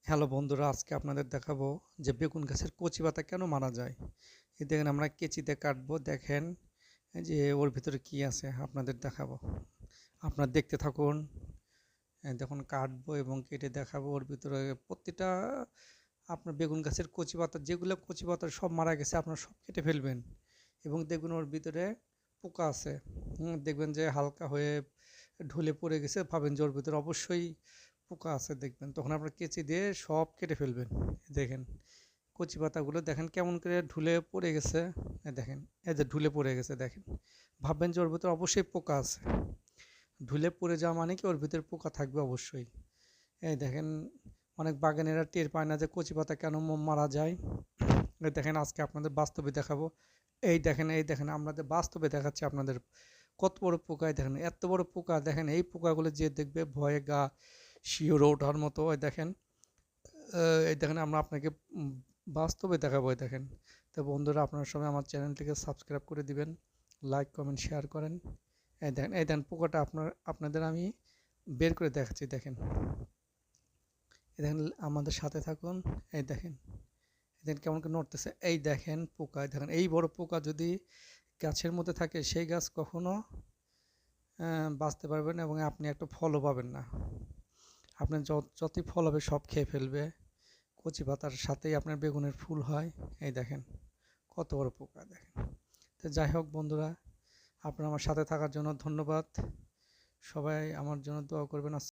Hello বন্ধুরা, আজকে আপনাদের দেখাবো যে বেগুন গাছের কচি পাতা কেন মারা যায়। এই দেখেন, আমরা কেচিতে কাটবো। দেখেন এই যে ওর ভিতরে কি আছে আপনাদের দেখাবো। আপনারা দেখতে থাকুন। দেখুন, কাটবো এবং কেটে দেখাবো। ওর ভিতরে প্রতিটা আপনার বেগুন গাছের কচি পাতা, যেগুলো কচি পাতা সব মারা গেছে, আপনারা সব কেটে ফেলবেন এবং দেখবেন ওর ভিতরে পোকা আছে। দেখবেন যে হালকা হয়ে ঢুলে পড়ে গেছে, ভাবেন যে ওর ভিতরে অবশ্যই পোকা আছে। দেখবেন তখন আপনার কেচি দিয়ে সব কেটে ফেলবেন। দেখেন কচি পাতাগুলো, দেখেন কেমন করে ঢুলে পড়ে গেছে। দেখেন এই যে ঢুলে পড়ে গেছে, দেখেন ভাববেন যে ওর ভিতরে অবশ্যই পোকা আছে। ঢুলে পড়ে যাওয়া মানে কি ওর ভিতরে পোকা থাকবে অবশ্যই। এই দেখেন, অনেক বাগানেরা টের পায় না যে কচি পাতা কেন মারা যায়। এই দেখেন, আজকে আপনাদের বাস্তবে দেখাবো। এই দেখেন আমাদের বাস্তবে দেখাচ্ছি আপনাদের কত বড় পোকা। দেখেন এত বড় পোকা, দেখেন এই পোকাগুলো যে দেখবে ভয়ে গা শিওরে ওঠার মতো। এই দেখেন, এই দেখেন আমরা আপনাকে বাস্তবে দেখাবো। এই দেখেন। তো বন্ধুরা, আপনারা সবাই আমার চ্যানেলটিকে সাবস্ক্রাইব করে দিবেন, লাইক কমেন্ট শেয়ার করেন। এই দেখেন পোকাটা আপনাদের আমি বের করে দেখাচ্ছি। দেখেন, এই দেখেন, আমাদের সাথে থাকুন। এই দেখেন, এই দেখেন কেমন করে নড়তেছে। এই দেখেন পোকা, দেখেন এই বড় পোকা যদি গাছের মধ্যে থাকে, সেই গাছ কখনো বাঁচতে পারবে না এবং আপনি একটা ফলও পাবেন না। আপনার যতই ফল হবে সব খেয়ে ফেলবে। কচি পাতার সাথেই আপনার বেগুনের ফুল হয়। এই দেখেন কত বড় পোকা, দেখেন। তো যাই হোক বন্ধুরা, আপনারা আমার সাথে থাকার জন্য ধন্যবাদ। সবাই আমার জন্য দোয়া করবেন।